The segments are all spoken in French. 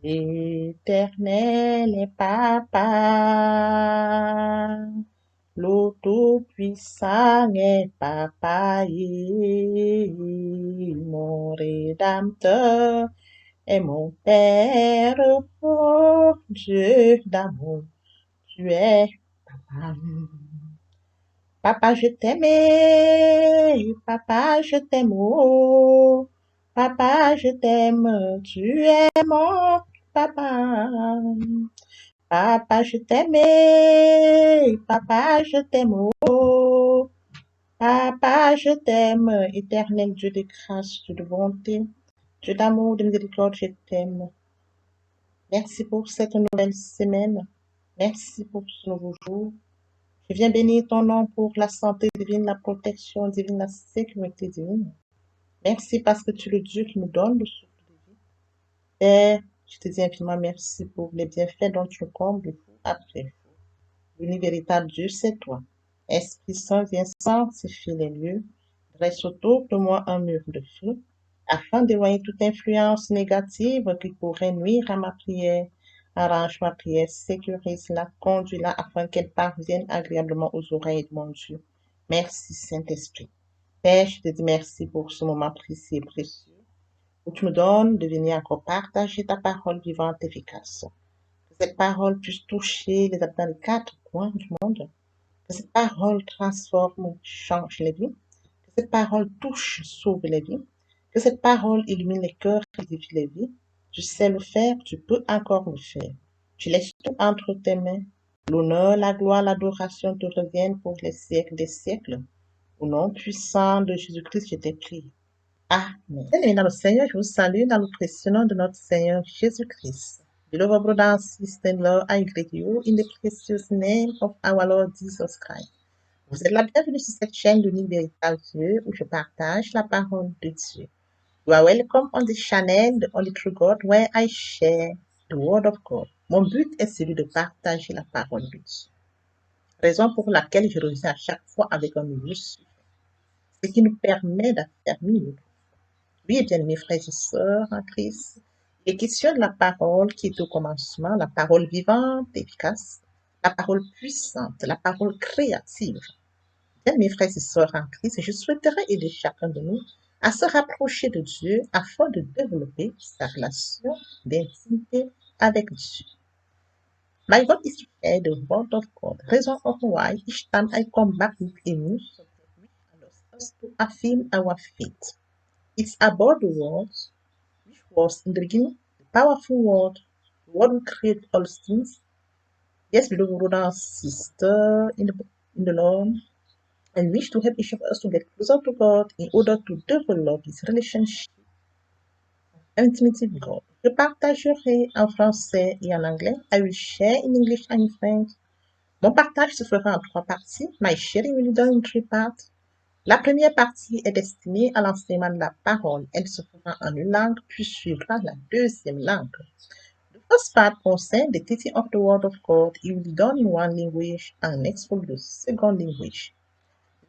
Éternel est Papa, le Tout-Puissant est Papa, mon Rédempteur est mon Père, oh Dieu d'amour, tu es Papa. Papa, je t'aime, papa, je t'aime, oh, papa, je t'aime, tu es mon papa. Papa, je t'aime, papa, je t'aime, oh, papa, je t'aime, éternel Dieu de grâce, Dieu de bonté, Dieu d'amour, de miséricorde, je t'aime. Merci pour cette nouvelle semaine. Merci pour ce nouveau jour. Je viens bénir ton nom pour la santé divine, la protection divine, la sécurité divine. Merci parce que tu es le Dieu qui nous donne le souffle de vie. Père, je te dis infiniment merci pour les bienfaits dont tu nous combles jour après jour. L'unique véritable Dieu, c'est toi. Esprit Saint, viens sanctifier les lieux. Dresse autour de moi un mur de feu, afin d'éloigner toute influence négative qui pourrait nuire à ma prière. Arrange ma prière, sécurise-la, conduis-la afin qu'elle parvienne agréablement aux oreilles de mon Dieu. Merci, Saint-Esprit. Père, je te dis merci pour ce moment précieux et précieux où tu me donnes de venir encore partager ta parole vivante et efficace. Que cette parole puisse toucher les habitants des quatre coins du monde. Que cette parole transforme, change les vies. Que cette parole touche, sauve les vies. Que cette parole illumine les cœurs et édifie les vies. Tu sais le faire, tu peux encore le faire. Tu laisses tout entre tes mains. L'honneur, la gloire, l'adoration te reviennent pour les siècles des siècles. Au nom puissant de Jésus-Christ, je t'ai prié. Amen. Bien-aimés dans le Seigneur, je vous salue dans le précieux nom de notre Seigneur Jésus-Christ. Beloved brothers and sisters-in-law, I greet you in the precious name of our Lord Jesus Christ. Vous êtes la bienvenue sur cette chaîne de l'Unique Véritable Dieu où je partage la parole de Dieu. You are welcome on the channel The Only True God where I share the Word of God. Mon but est celui de partager la parole de Dieu. Raison pour laquelle je reviens à chaque fois avec un nouveau sujet. Ce qui nous permet d'affermir notre foi. Oui, bien mes frères et sœurs en Christ, il est question de la parole qui est au commencement, la parole vivante, efficace, la parole puissante, la parole créative. Bien mes frères et sœurs en Christ, je souhaiterais aider chacun de nous à se rapprocher de Dieu afin de développer sa relation d'intimité avec Dieu. My goal is to share the word of God, reason of why each time I come back with a new subject which allows us to affirm our faith. It's about the words, which was in the beginning, the powerful word, the word will create all things. Yes, beloved brother and sister in the Lord, I wish to help each of us to get closer to God in order to develop his relationship intimacy with God. Je partagerai en français et en anglais. I will share in English and in French. Mon partage se fera en trois parties. My sharing will be done in three parts. La première partie est destinée à l'enseignement de la parole. Elle se fera en une langue, puis suivra la deuxième langue. The first part concerns the teaching of the Word of God. It will be done in one language and next for the second language.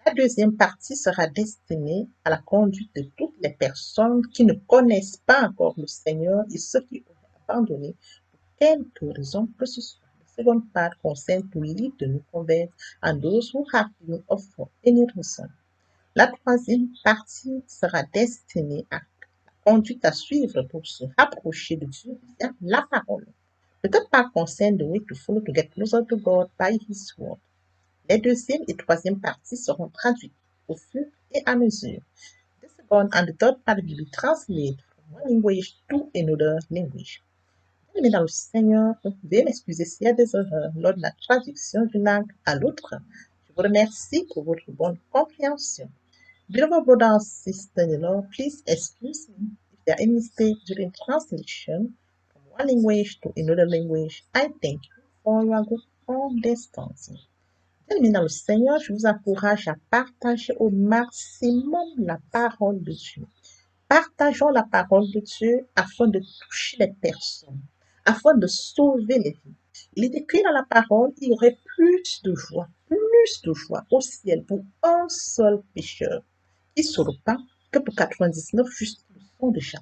La deuxième partie sera destinée à la conduite de toutes les personnes qui ne connaissent pas encore le Seigneur et ceux qui auraient abandonné pour quelque raison que ce soit. The second part concerns to lead the new converts and those who have been off for any reason. La troisième partie sera destinée à la conduite à suivre pour se rapprocher de Dieu via la parole. The third part concerns the way to follow to get closer to God by His word. Les deuxième et troisième parties seront traduites au fur et à mesure. The second and the third part will be translated from one language to another language. Mais dans le Seigneur, vous pouvez m'excuser s'il y a des erreurs lors de la traduction d'une langue à l'autre. Je vous remercie pour votre bonne compréhension. Beloved brothers and sisters-in-law, please excuse me if there are any mistakes during translation from one language to another language. I thank you for your good understanding. Bien-aimés dans le Seigneur, je vous encourage à partager au maximum la parole de Dieu. Partageons la parole de Dieu afin de toucher les personnes, afin de sauver les vies. Il est écrit dans la parole, il y aurait plus de joie au ciel pour un seul pécheur qui se repent que pour 99 justes qui le sont déjà.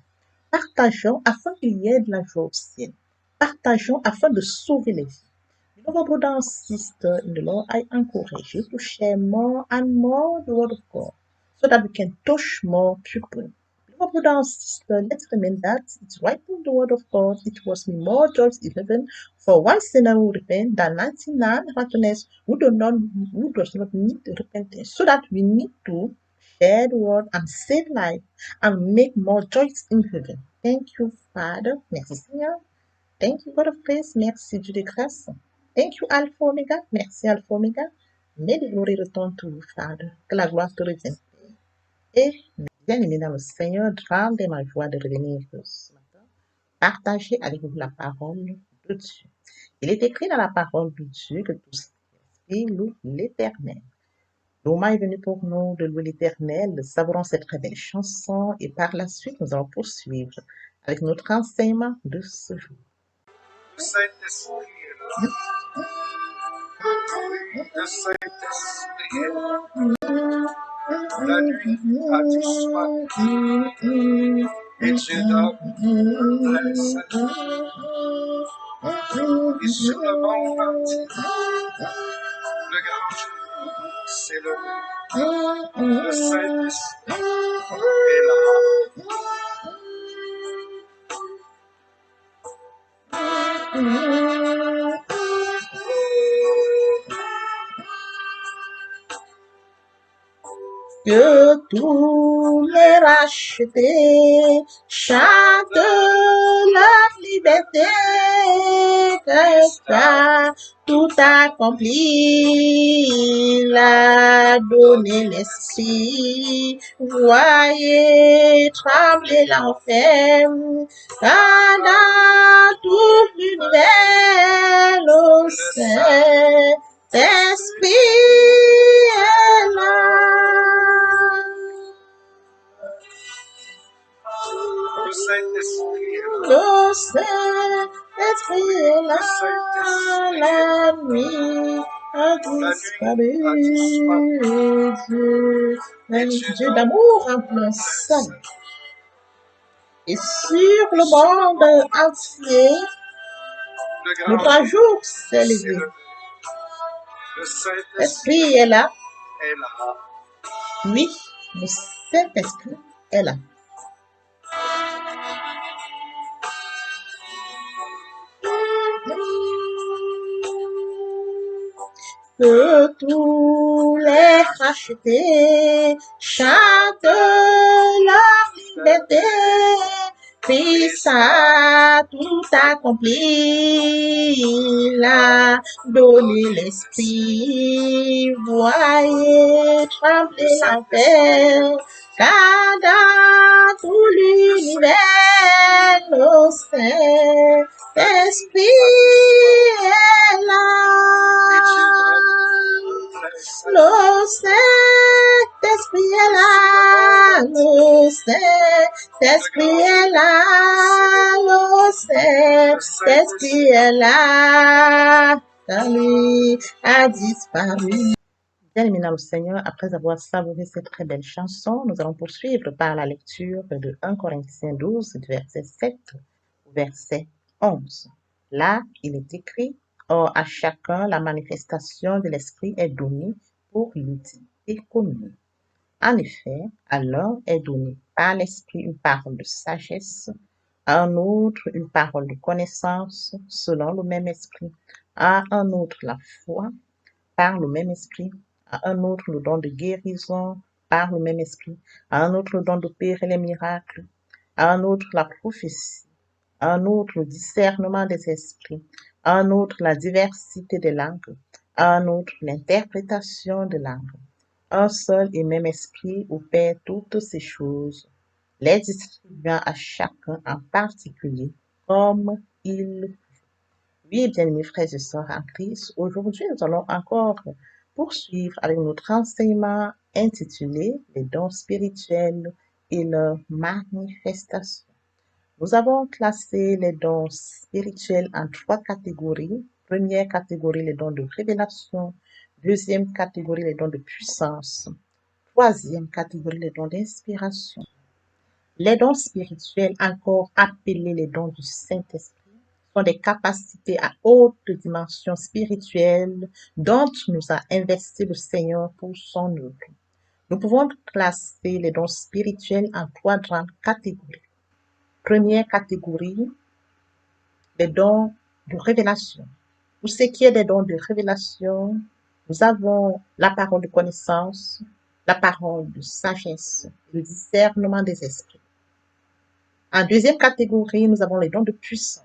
Partageons afin qu'il y ait de la joie au ciel. Partageons afin de sauver les vies. Beloved brother and sister in the Lord, I encourage you to share more and more the word of God so that we can touch more people. Beloved brother and sister, let's remember that it's right in the word of God. It was me more George 11 for one sinner who repent than 99 righteousness who does not need repentance. So that we need to share the word and save life and make more joys in heaven. Thank you, Father. Merci, Seigneur. Thank you, God of grace. Merci, Dieu de grâce. Thank you, Alpha Omega. Merci, Alpha Omega. May the glory return to you, Father. Que la gloire te revienne. Et, bien aimé dans le Seigneur, grande est ma joie de revenir ce matin, partager avec vous la parole de Dieu. Il est écrit dans la parole de Dieu que tout esprit loue l'Éternel. Le moment est venu pour nous de louer l'Éternel, de savourer cette très belle chanson et par la suite, nous allons poursuivre avec notre enseignement de ce jour. Le Saint-Esprit est là. Le Saint-Esprit est là. La nuit a disparu et Dieu donne plein salut. Et sur le mont le grand jour s'est levé. Le Saint-Esprit est là. Que tous les rachetés chantent leur liberté, Christ a tout accompli, il a donné l'esprit, voyez trembler l'enfer, car dans tout l'univers, le Saint-Esprit est là. Le Saint-Esprit est là. Le Saint-Esprit est là. La nuit a disparu. Dieu d'amour en plein salut. Et sur le monde entier, le grand jour s'est levé. Le Saint-Esprit L'Esprit est là. est là. Oui, le Saint-Esprit est là. Que tous les rachetés chantent leur liberté, Christ a tout accompli, il a donné l'esprit, voyez trembler l'enfer, car dans tout l'univers, le Saint-Esprit est là. Le Saint-Esprit est là, le Saint-Esprit est là, le Saint-Esprit est là, car lui a disparu. Bien aimé dans le Seigneur, après avoir savouré cette très belle chanson, nous allons poursuivre par la lecture de 1 Corinthiens 12, du verset 7 au verset 11. Là, il est écrit: Or, à chacun, la manifestation de l'Esprit est donnée pour l'utilité commune. En effet, à l'un est donnée par l'Esprit une parole de sagesse, à un autre une parole de connaissance selon le même Esprit, à un autre la foi par le même Esprit, à un autre le don de guérison par le même Esprit, à un autre le don d'opérer les miracles, à un autre la prophétie, à un autre le discernement des esprits, à un autre la diversité des langues, à un autre l'interprétation de langues. Un seul et même Esprit opère toutes ces choses, les distribuant à chacun en particulier comme il. Oui, bien-aimés frères et sœurs en Christ, aujourd'hui nous allons encore poursuivre avec notre enseignement intitulé Les dons spirituels et leur manifestation. Nous avons classé les dons spirituels en 3 catégories. Première catégorie, les dons de révélation. Deuxième catégorie, les dons de puissance. Troisième catégorie, les dons d'inspiration. Les dons spirituels, encore appelés les dons du Saint-Esprit, sont des capacités à haute dimension spirituelle dont nous a investi le Seigneur pour son œuvre. Nous pouvons classer les dons spirituels en trois grandes catégories. Première catégorie, les dons de révélation. Pour ce qui est des dons de révélation, nous avons la parole de connaissance, la parole de sagesse, le discernement des esprits. En deuxième catégorie, nous avons les dons de puissance.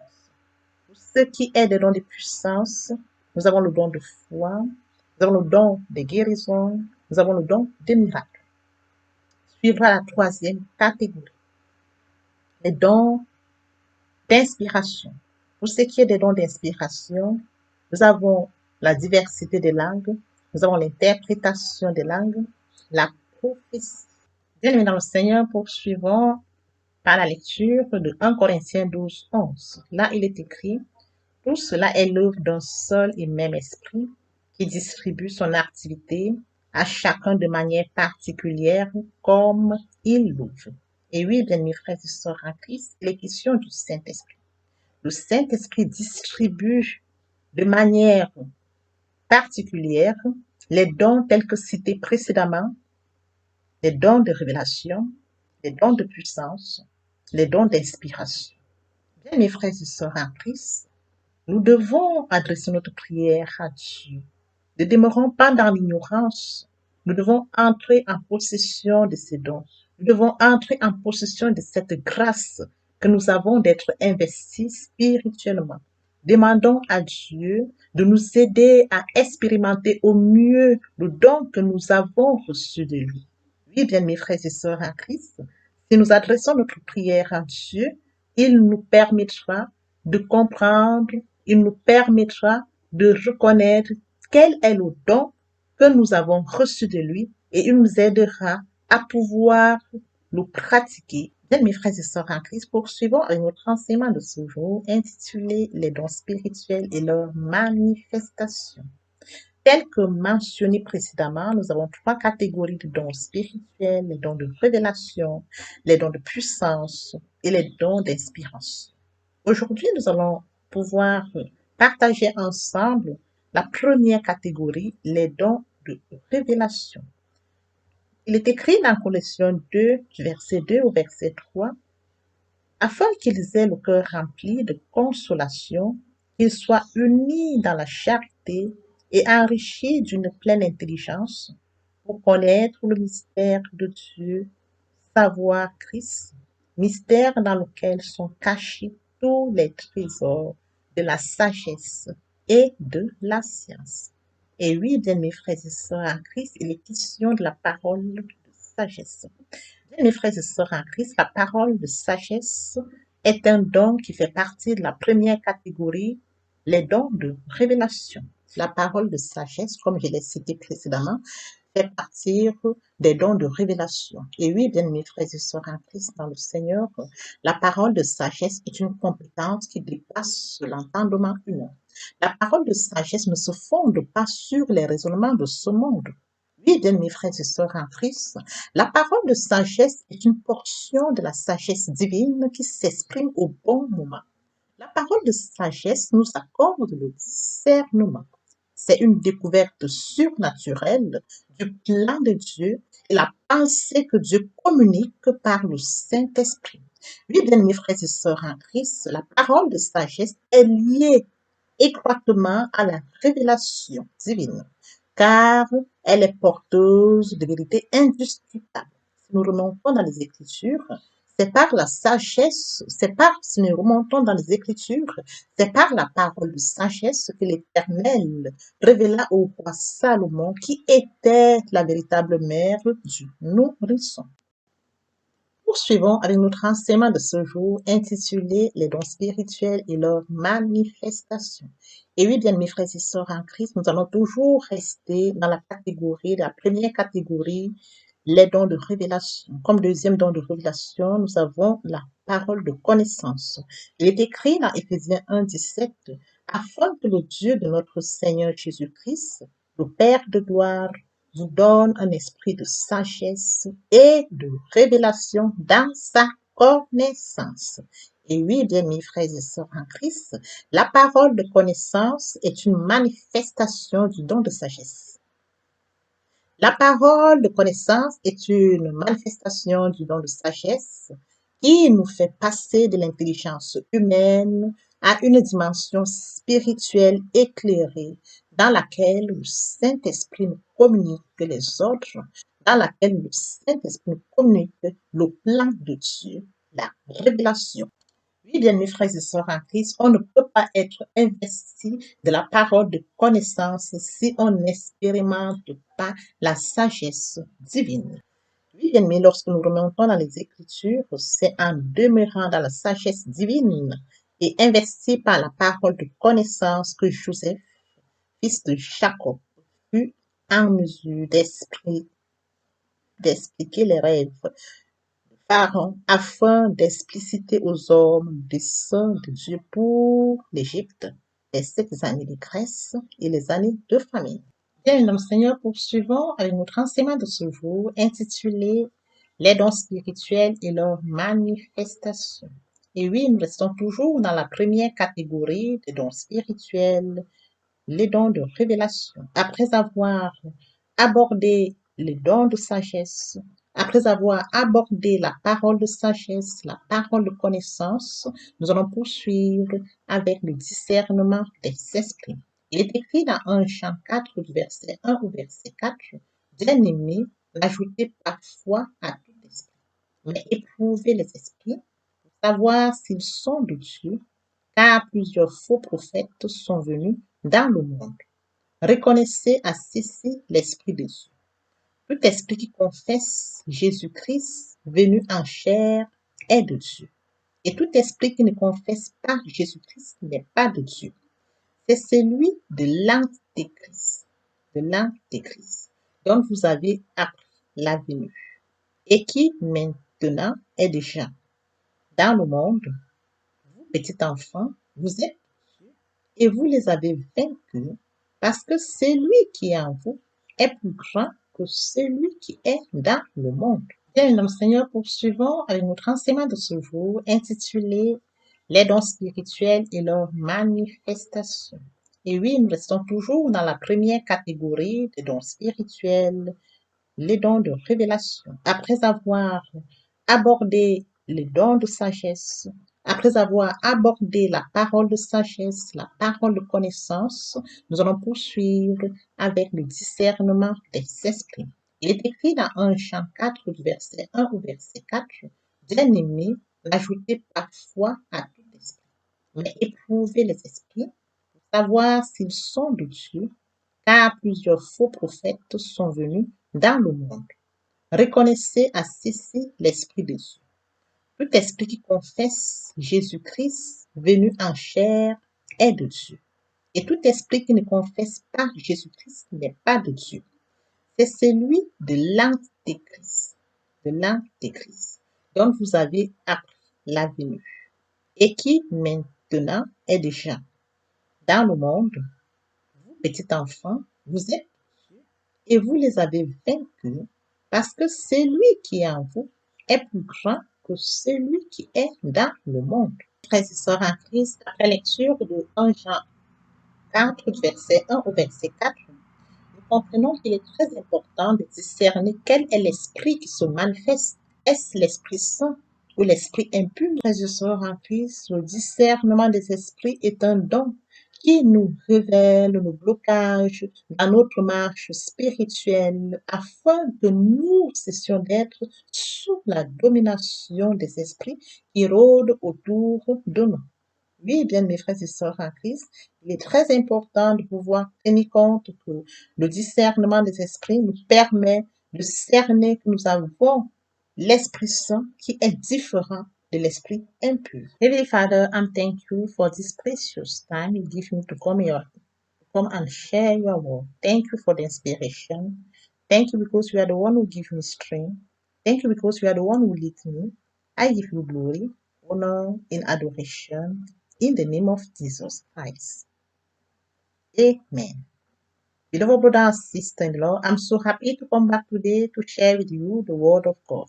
Pour ce qui est des dons de puissance, nous avons le don de foi, nous avons le don de guérison, nous avons le don de miracle. Suivra la troisième catégorie, les dons d'inspiration. Pour ce qui est des dons d'inspiration, nous avons la diversité des langues, nous avons l'interprétation des langues, la prophétie. Bien-aimés dans le Seigneur, poursuivons par la lecture de 1 Corinthiens 12, 11. Là, il est écrit, « Tout cela est l'œuvre d'un seul et même esprit qui distribue son activité à chacun de manière particulière comme il l'ouvre. » Et oui, bien mes frères et sœurs en Christ, il est question du Saint-Esprit. Le Saint-Esprit distribue de manière particulière les dons tels que cités précédemment, les dons de révélation, les dons de puissance, les dons d'inspiration. Bien, mes frères et sœurs en Christ, nous devons adresser notre prière à Dieu. Ne demeurons pas dans l'ignorance. Nous devons entrer en possession de ces dons. Nous devons entrer en possession de cette grâce que nous avons d'être investis spirituellement. Demandons à Dieu de nous aider à expérimenter au mieux le don que nous avons reçu de lui. Oui, bien mes frères et sœurs en Christ, si nous adressons notre prière à Dieu, il nous permettra de comprendre, il nous permettra de reconnaître quel est le don que nous avons reçu de lui et il nous aidera à pouvoir le pratiquer. Bien, mes frères et sœurs en Christ, poursuivons avec notre enseignement de ce jour intitulé Les dons spirituels et leur manifestation. Tel que mentionné précédemment, nous avons trois catégories de dons spirituels, les dons de révélation, les dons de puissance et les dons d'inspiration. Aujourd'hui, nous allons pouvoir partager ensemble la première catégorie, les dons de révélation. Il est écrit dans Colossiens 2, du verset 2 au verset 3, afin qu'ils aient le cœur rempli de consolation, qu'ils soient unis dans la charité et enrichis d'une pleine intelligence pour connaître le mystère de Dieu, savoir Christ, mystère dans lequel sont cachés tous les trésors de la sagesse et de la science. Et oui, bien mes frères et sœurs en Christ, il est question de la parole de sagesse. Bien mes frères et sœurs en Christ, la parole de sagesse est un don qui fait partie de la première catégorie, les dons de révélation. La parole de sagesse, comme je l'ai cité précédemment, fait partie des dons de révélation. Et oui, bien mes frères et sœurs en Christ dans le Seigneur, la parole de sagesse est une compétence qui dépasse l'entendement humain. La parole de sagesse ne se fonde pas sur les raisonnements de ce monde. Oui, bien mes frères et sœurs en Christ, la parole de sagesse est une portion de la sagesse divine qui s'exprime au bon moment. La parole de sagesse nous accorde le discernement. C'est une découverte surnaturelle du plan de Dieu et la pensée que Dieu communique par le Saint-Esprit. Oui, bien mes frères et sœurs en Christ, la parole de sagesse est liée étroitement à la révélation divine, car elle est porteuse de vérités indiscutables. Si nous remontons dans les Écritures, c'est par la sagesse, si nous remontons dans les Écritures, c'est par la parole de sagesse que l'Éternel révéla au roi Salomon qui était la véritable mère du nourrisson. Poursuivons avec notre enseignement de ce jour intitulé Les dons spirituels et leurs manifestations. Et oui, bien mes frères et sœurs en Christ, nous allons toujours rester dans la première catégorie, les dons de révélation. Comme deuxième don de révélation, nous avons la parole de connaissance. Il est écrit dans Éphésiens 1, 17, afin que le Dieu de notre Seigneur Jésus-Christ, le Père de gloire, vous donne un esprit de sagesse et de révélation dans sa connaissance. Et oui, bien mes frères et sœurs en Christ, la parole de connaissance est une manifestation du don de sagesse. La parole de connaissance est une manifestation du don de sagesse qui nous fait passer de l'intelligence humaine à une dimension spirituelle éclairée dans laquelle le Saint-Esprit nous communique les ordres, dans laquelle le Saint-Esprit nous communique le plan de Dieu, la révélation. Oui, bien, mes frères et sœurs en Christ, on ne peut pas être investi de la parole de connaissance si on n'expérimente pas la sagesse divine. Oui, bien, mais lorsque nous remontons dans les Écritures, c'est en demeurant dans la sagesse divine et investi par la parole de connaissance que Joseph, fils de Jacob, fut en mesure d'expliquer les rêves Pharaon afin d'expliciter aux hommes des desseins de Dieu pour l'Égypte, les 7 années de Grèce et les années de famine. Bien, nous, Seigneur, poursuivons avec notre enseignement de ce jour intitulé Les dons spirituels et leurs manifestations. Et oui, nous restons toujours dans la première catégorie des dons spirituels, les dons de révélation. Après avoir abordé les dons de sagesse, après avoir abordé la parole de sagesse, la parole de connaissance, nous allons poursuivre avec le discernement des esprits. Il est écrit dans 1 Jean 4, du verset 1 au verset 4, Bien-aimés, n'ajoutez pas foi à tout esprit, mais éprouvez les esprits pour savoir s'ils sont de Dieu, car plusieurs faux prophètes sont venus dans le monde. Reconnaissez à ceci l'Esprit de Dieu. Tout esprit qui confesse Jésus-Christ venu en chair est de Dieu. Et tout esprit qui ne confesse pas Jésus-Christ n'est pas de Dieu. C'est celui de l'Antéchrist, dont vous avez appris la venue, et qui maintenant est déjà dans le monde. Vous, petits enfants, vous êtes et vous les avez vaincus, parce que celui qui est en vous est plus grand que celui qui est dans le monde. Bien, nous, Seigneur, poursuivons avec notre enseignement de ce jour intitulé Les dons spirituels et leurs manifestations. Et oui, nous restons toujours dans la première catégorie des dons spirituels, les dons de révélation. Après avoir abordé les dons de sagesse, après avoir abordé la parole de sagesse, la parole de connaissance, nous allons poursuivre avec le discernement des esprits. Il est écrit dans 1 Jean 4, du verset 1 au verset 4, Bien-aimés, n'ajoutez pas foi à tout esprit, mais éprouvez les esprits pour savoir s'ils sont de Dieu, car plusieurs faux prophètes sont venus dans le monde. Reconnaissez à ceci l'Esprit de Dieu. Tout esprit qui confesse Jésus-Christ venu en chair est de Dieu. Et tout esprit qui ne confesse pas Jésus-Christ n'est pas de Dieu. C'est celui de l'Antéchrist, dont vous avez appris la venue, et qui maintenant est déjà dans le monde. Vous, petits enfants, vous êtes et vous les avez vaincus, parce que celui qui est en vous est plus grand que celui qui est dans le monde. Frères et sœurs en Christ, après lecture de 1 Jean 4, du verset 1 au verset 4, nous comprenons qu'il est très important de discerner quel est l'esprit qui se manifeste. Est-ce l'Esprit Saint ou l'esprit impur? Frères et sœurs en Christ, le discernement des esprits est un don qui nous révèle nos blocages dans notre marche spirituelle afin que nous cessions d'être sous la domination des esprits qui rôdent autour de nous. Oui, bien mes frères et sœurs en Christ, il est très important de pouvoir tenir compte que le discernement des esprits nous permet de cerner que nous avons l'Esprit Saint qui est différent de l'esprit impur. Heavenly Father, I thank you for this precious time you give me to come and share your word. Thank you for the inspiration. Thank you because you are the one who give me strength. Thank you because you are the one who lead me. I give you glory, honor, and adoration in the name of Jesus Christ. Amen. Beloved brother and sister in law, I'm so happy to come back today to share with you the word of God.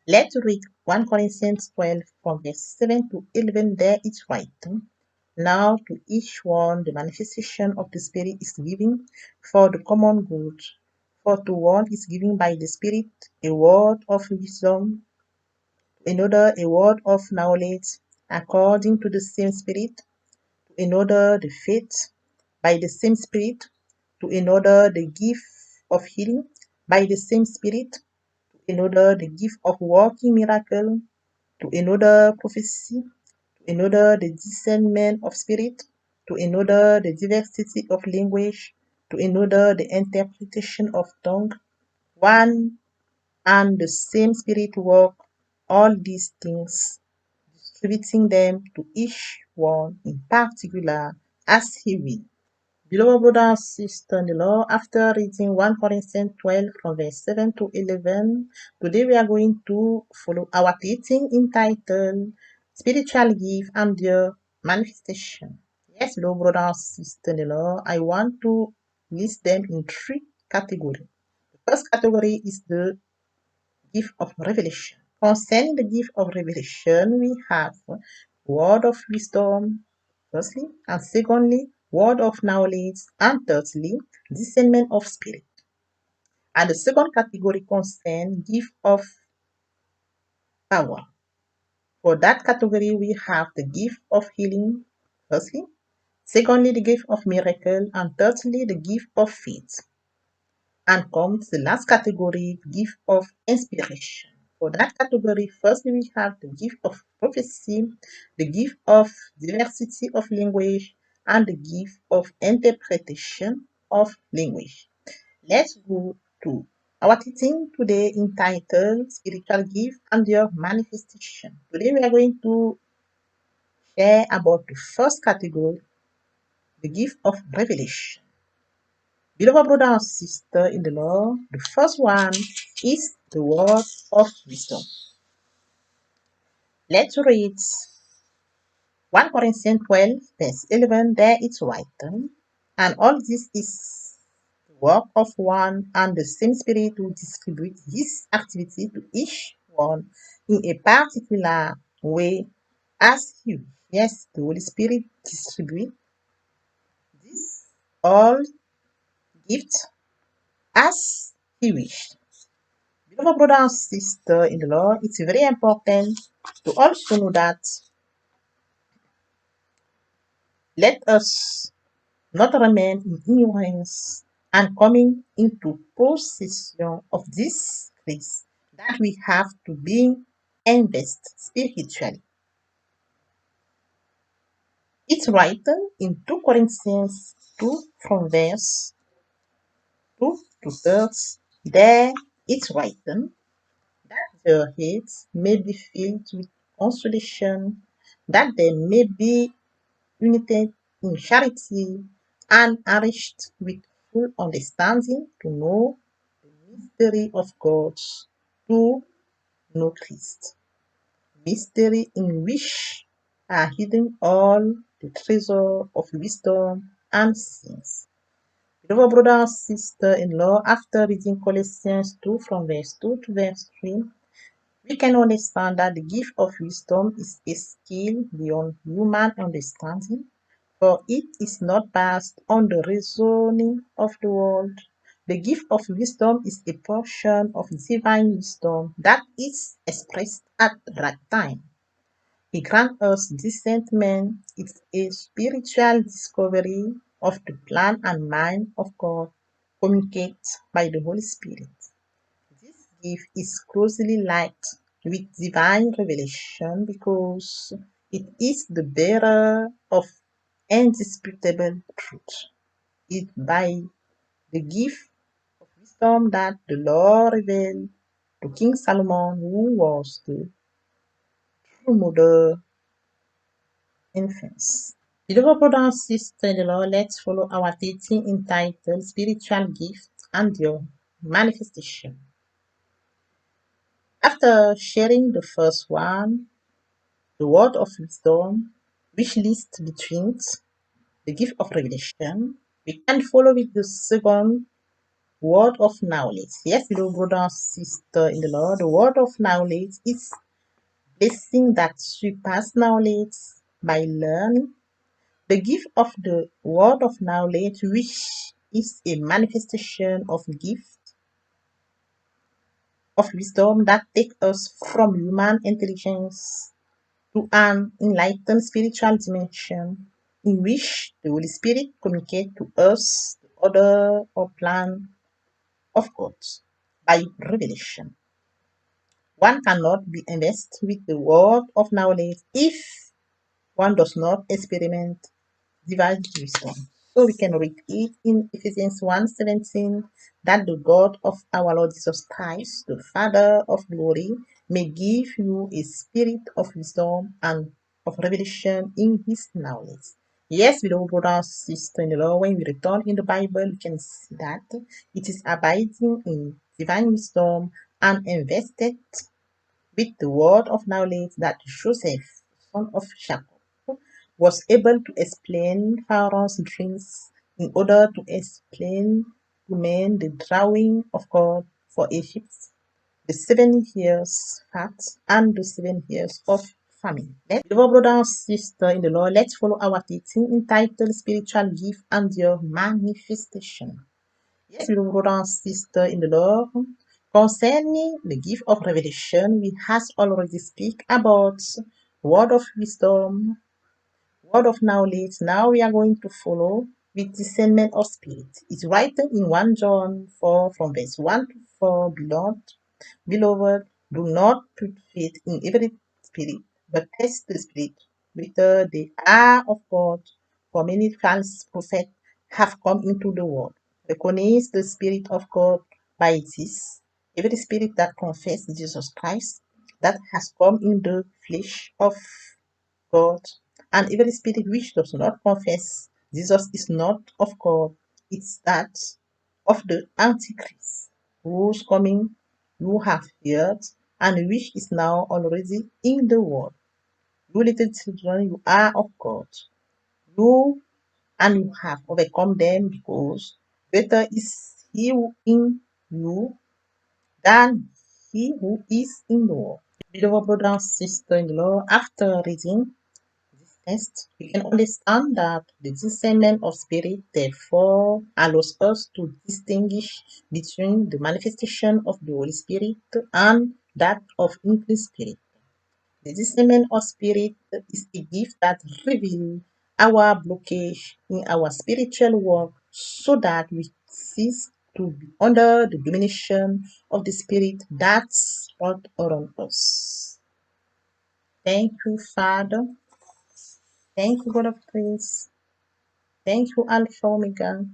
Let's read 1 Corinthians 12 from verse 7 to 11. There it's written, now to each one the manifestation of the Spirit is given for the common good. For to one is given by the Spirit a word of wisdom, to another a word of knowledge, according to the same Spirit, to another the faith by the same Spirit, to another the gift of healing by the same Spirit, to another the gift of working miracle, to another prophecy, to another the discernment of spirit, to another the diversity of language, to another the interpretation of tongue. One and the same Spirit work all these things, distributing them to each one in particular as He will. Beloved brothers and sisters in the Lord, after reading 1 Corinthians 12 from verse 7 to 11, today we are going to follow our teaching entitled Spiritual Gift and Their Manifestation. Yes, beloved brothers and sisters in the Lord, I want to list them in three categories. The first category is the gift of revelation. Concerning the gift of revelation, we have word of wisdom, firstly, and secondly, word of knowledge, and thirdly, discernment of spirit. And the second category concerns gift of power. For that category, we have the gift of healing, firstly, secondly, the gift of miracle, and thirdly, the gift of faith. And comes the last category, gift of inspiration. For that category, firstly, we have the gift of prophecy, the gift of diversity of language, and the gift of interpretation of language. Let's go to our teaching today entitled Spiritual Gift and Their Manifestation. Today we are going to share about the first category, the gift of revelation. Beloved brother and sister in the Lord, the first one is the word of wisdom. Let's read 1 Corinthians 12, verse 11. There it's written, and all this is the work of one and the same Spirit who distributes his activity to each one in a particular way as he will. Yes, the Holy Spirit distributes this all gifts as he wished. Beloved brother and sister in the Lord, it's very important to also know that let us not remain in ignorance and coming into possession of this grace that we have to be invested spiritually. It's written in 2 Corinthians 2 from verse 2 to 3. There it's written that their heads may be filled with consolation, that they may be united in charity, and nourished with full understanding to know the mystery of God, to know Christ. Mystery in which are hidden all the treasure of wisdom and science. Beloved brother and sister in law, after reading Colossians 2 from verse 2 to verse 3, we can understand that the gift of wisdom is a skill beyond human understanding, for it is not based on the reasoning of the world. The gift of wisdom is a portion of divine wisdom that is expressed at the right time. He grants us discernment. It's a spiritual discovery of the plan and mind of God communicated by the Holy Spirit. This gift is closely linked with divine revelation because it is the bearer of indisputable truth. It by the gift of wisdom that the Lord revealed to King Solomon, who was the true model infants. Beloved brothers and sisters in the Lord, let's follow our teaching entitled Spiritual Gifts and Their Manifestation. After sharing the first one, the word of wisdom, which lists between the gift of revelation, we can follow with the second, word of knowledge. Yes, beloved brother and sister in the Lord, the word of knowledge is blessing that surpass knowledge by learning. The gift of the word of knowledge, which is a manifestation of gift of wisdom that take us from human intelligence to an enlightened spiritual dimension in which the Holy Spirit communicates to us the order or plan of God by revelation. One cannot be invested with the word of knowledge if one does not experiment divine wisdom. So we can read it in Ephesians 1:17 that the God of our Lord Jesus Christ, the Father of glory, may give you a spirit of wisdom and of revelation in his knowledge. Yes, beloved brothers, sisters in the Lord, when we return in the Bible, we can see that it is abiding in divine wisdom and invested with the word of knowledge that Joseph, son of Jacob, was able to explain Pharaoh's dreams in order to explain to men the drawing of God for Egypt, the 7 years fast and the 7 years of famine. Beloved brother and sister in the Lord, let's follow our teaching entitled Spiritual Gift and Their Manifestation. Yes, beloved brother and sister in the Lord, concerning the gift of revelation, we has already speak about word of wisdom, word of knowledge. Now we are going to follow with discernment of spirit. It's written in 1 John 4 from verse 1 to 4. Beloved, do not put faith in every spirit, but test the spirit whether they are of God. For many false prophets have come into the world. Recognize the Spirit of God by this. Every spirit that confesses Jesus Christ, that has come in the flesh of God, and every spirit which does not confess Jesus is not of God. It's that of the Antichrist, whose coming you have heard, and which is now already in the world. You little children, you are of God. You and you have overcome them, because better is he who in you than he who is in the world. Beloved brother and sister in the Lord, after reading this text, we can understand that the discernment of spirit therefore allows us to distinguish between the manifestation of the Holy Spirit and that of unclean spirit. The discernment of spirit is a gift that reveals our blockage in our spiritual work so that we cease to be under the domination of the spirit that's all around us. Thank you, Father. Thank you, God of praise. Thank you, Alpha Omega.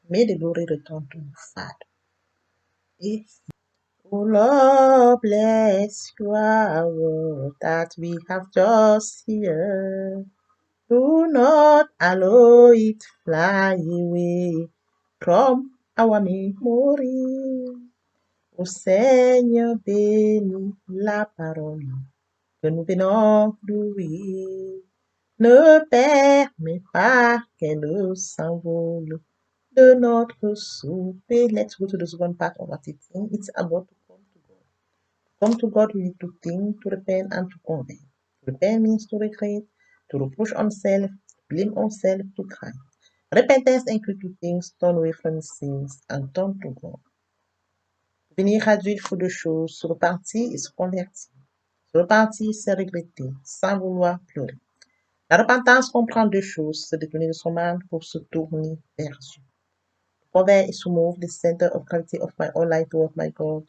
May the glory return to you, Father. Yes. Oh Lord, bless your word that we have just heard. Do not allow it fly away from our memory. Ô Seigneur, bénis la parole que nous venons d'ouïr. Ne permets pas qu'elle s'envole de notre souper. Let's go to the second part of our teaching. It's about to come to God. Come to God, we need to think, to repent, and to convert. To repent means to regret, to reproach ourselves, to blame ourselves, to cry. Repentance includes two things: turn away from sins and turn to God. Venir à Dieu, il faut deux choses: se repentir et se convertir. Se repentir, c'est regretter, sans vouloir pleurer. La repentance comprend deux choses: se détourner de son mal pour se tourner vers Dieu. Convert is to move the center of gravity of my whole life toward my God.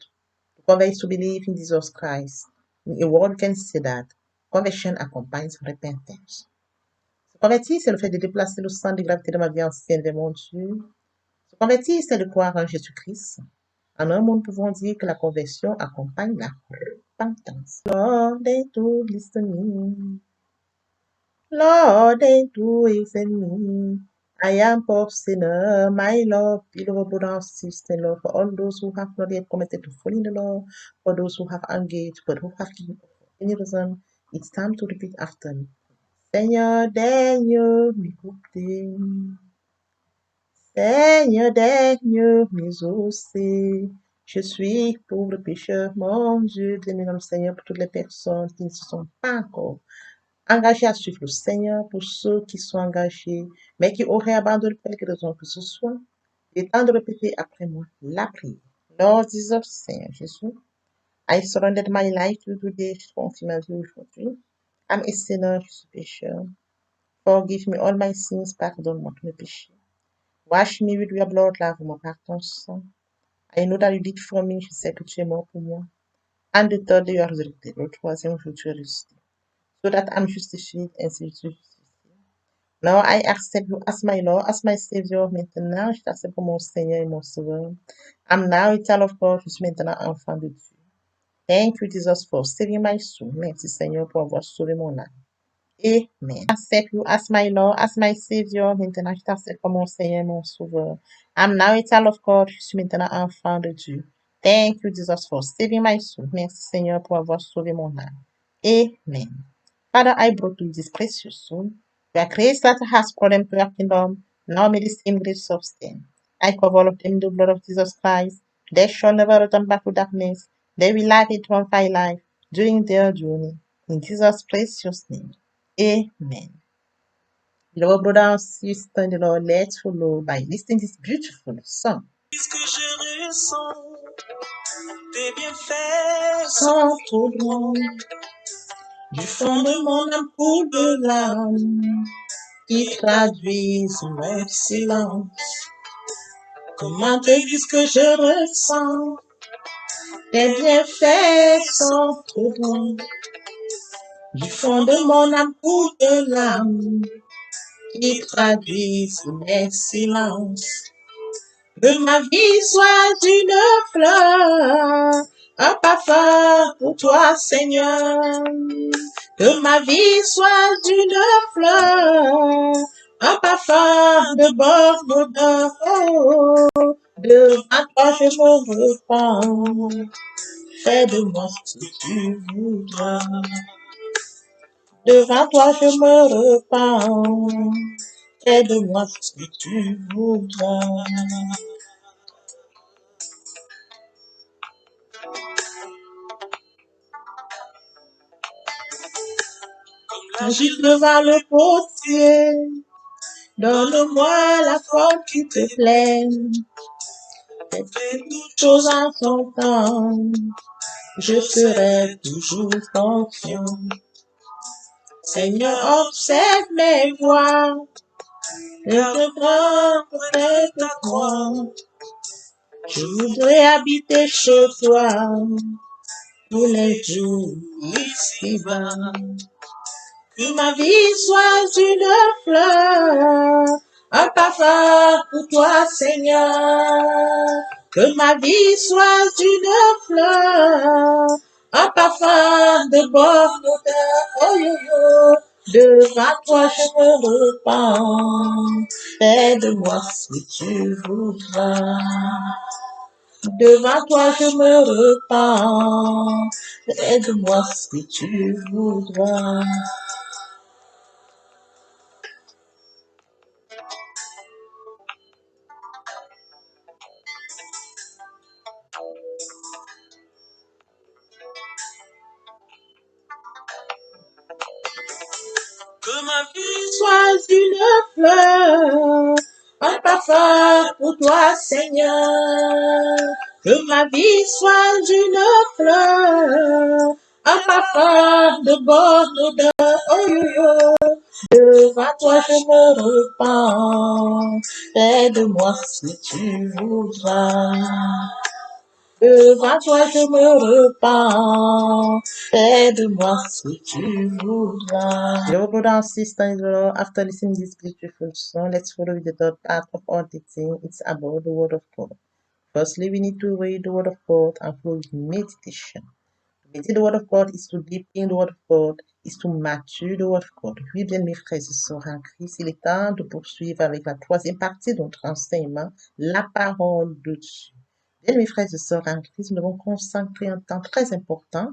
Convert is to believe in Jesus Christ. In a word, we can say that conversion accompanies repentance. Se convertir, c'est le fait de déplacer le centre de gravité de ma vie ancienne vers mon Dieu. Se convertir, c'est de croire en Jésus-Christ. En un mot, nous pouvons dire que la conversion accompagne la repentance. Lord, they do listening. Lord, they do listen me. I am poor sinner, my Lord, beloved brother and sister, Lord, for all those who have not yet committed to follow the law, for those who have engaged but who have given up for any reason, it's time to repeat after me. Seigneur, daigne m'écouter. Seigneur des mieux, mais aussi, je suis pauvre pécheur, mon Dieu, bien-aimé Seigneur, pour toutes les personnes qui ne se sont pas encore engagées à suivre le Seigneur, pour ceux qui sont engagés, mais qui auraient abandonné pour quelque raison que ce soit, il est temps de répéter après moi la prière. Lord Jesus, Seigneur Jésus, I surrendered my life to you today, je confie ma vie aujourd'hui. I'm a sinner, je suis pécheur. Forgive me all my sins, pardonne-moi tous mes péchés. Wash me with your blood, lave-moi par ton sang. I know that you did for me, je sais que tu es mort pour moi. And the third day you are resurrected, le troisième jour tu es ressuscité. So that I'm justified, ainsi je suis justifié. Now I accept you as my Lord, as my Savior. Maintenant, je t'accepte comme mon Seigneur et mon Sauveur. I'm now a child of God, je suis maintenant enfant de Dieu. Thank you, Jesus, for saving my soul. Merci, Seigneur, pour avoir sauvé mon âme. Amen. Accept you as my Lord, as my Savior. Maintenant, je t'accepte comme mon Seigneur et mon Sauveur. I'm now a child of God. Je suis maintenant enfant de Dieu. Thank you, Jesus, for saving my soul. Merci, Seigneur, pour avoir sauvé mon âme. Amen. Father, I brought you this precious soul. You are grace that has brought them to your kingdom. Now may the same grace sustain. I cover all of them in the blood of Jesus Christ. They shall never return back to darkness. They will live a triumphant life during their journey. In Jesus' precious name. Amen. Beloved brother and sister in the Lord, let's follow by listening to this beautiful song. Puisque je ressens tes bienfaits sans trop loin, du fond de mon âme coule de larmes qui traduisent mon silence. Comment te dire ce que je ressens? Tes bienfaits sont trop bons. Du fond de mon âme coule de larmes qui traduisent mes silences. Que ma vie soit une fleur, un parfum pour toi, Seigneur. Que ma vie soit une fleur, un parfum de bonne odeur. Oh, devant toi je me repens. Fais de moi ce que tu voudras. Devant toi je me repens. Fais de moi ce que tu voudras. J'agis devant le potier. Donne-moi la forme qui te plaît. Fais toutes choses en son temps. Je serai toujours confiant. Seigneur, observe mes voies. Je prends près de toi. Je voudrais habiter chez toi tous les jours ici-bas. Que ma vie soit une fleur, un parfum pour toi, Seigneur. Que ma vie soit une fleur, un parfum de bonne odeur. Oh yo yo, devant toi je me repens. Fais de moi ce que tu voudras. Devant toi je me repens. Fais de moi ce que tu voudras. Que ma vie soit une fleur, un parfum pour toi, Seigneur. Que ma vie soit une fleur, un parfum de bonne odeur. Oh yo yo, devant toi je me repens. Fais de moi ce que tu voudras. Devant toi je me repens. Fais de moi ce que tu voudras. Beloved brother and sister in the Lord, after listening to this beautiful song, let's follow with the third part of our teaching. It's about the Word of God. Firstly, we need to read the Word of God and follow with meditation. To meditate the Word of God is to deep in the Word of God, is to mature the Word of God. Oui, bien mes frères et sœurs en Christ, il est temps de poursuivre avec la troisième partie de notre enseignement, la parole de Dieu. Bien mes frères et sœurs en Christ, nous devons consacrer un temps très important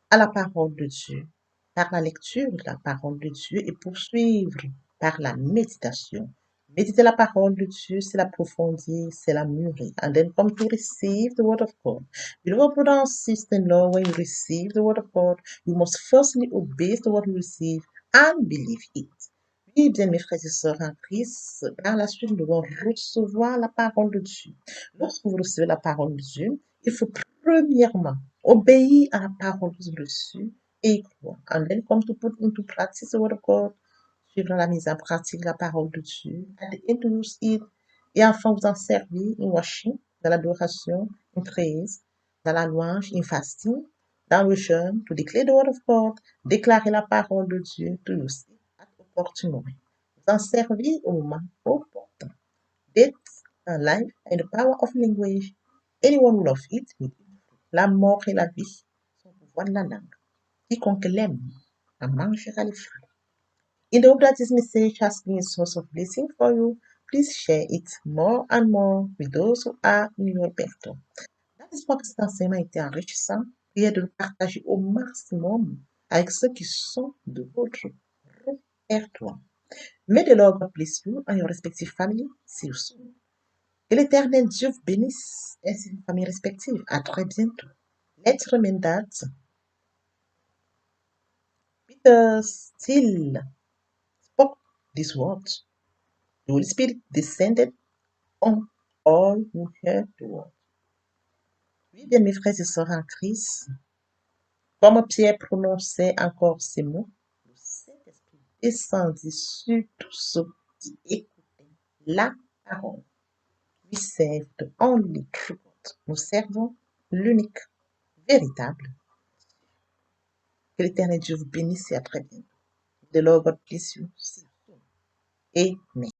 à la parole de Dieu, par la lecture de la parole de Dieu et poursuivre par la méditation. Méditer la parole de Dieu, c'est l'approfondir, c'est la mûrir. And then come to receive the word of God. Beloved brother and sister-in-law, when you receive the word of God, you must firstly obey the word you receive and believe it. Oui, bien mes frères et sœurs en Christ, par la suite, nous devons recevoir la parole de Dieu. Lorsque vous recevez la parole de Dieu, il faut premièrement obéir à la parole que vous avez reçue et y croire. And then come to put into practice the word of God, suivre la mise en pratique de la parole de Dieu, and introduce it, et enfin vous en servir in worship, dans l'adoration, in praise, dans la louange, in fasting, dans le jeûne, to declare the word of God, déclarer la parole de Dieu, to use it at opportune moment. Vous en servir au moment opportun. Death and life and the power of language. Anyone who loves it will eat. La mort et la vie sont au pouvoir de la langue. Quiconque l'aime en mangera les fruits. In the hope that this message has been a source of blessing for you, please share it more and more with those who are in your circle. Dans l'espoir que cet enseignement a été enrichissant, priez de le partager au maximum avec ceux qui sont de votre répertoire. May the Lord bless you and your respective family. See you soon. Que l'Éternel Dieu vous bénisse ainsi que vos familles respectives. À très bientôt. Let's remember that Peter still spoke these words. The Holy Spirit descended on all who heard the word. Oui, bien, mes frères et sœurs en Christ, comme Pierre prononçait encore ces mots, le Saint-Esprit descendit sur tous ceux qui écoutaient la parole. We serve the only true God. Nous servons l'unique, véritable. Que l'Éternel Dieu vous bénisse et à très bientôt. The Lord God bless you. Amen.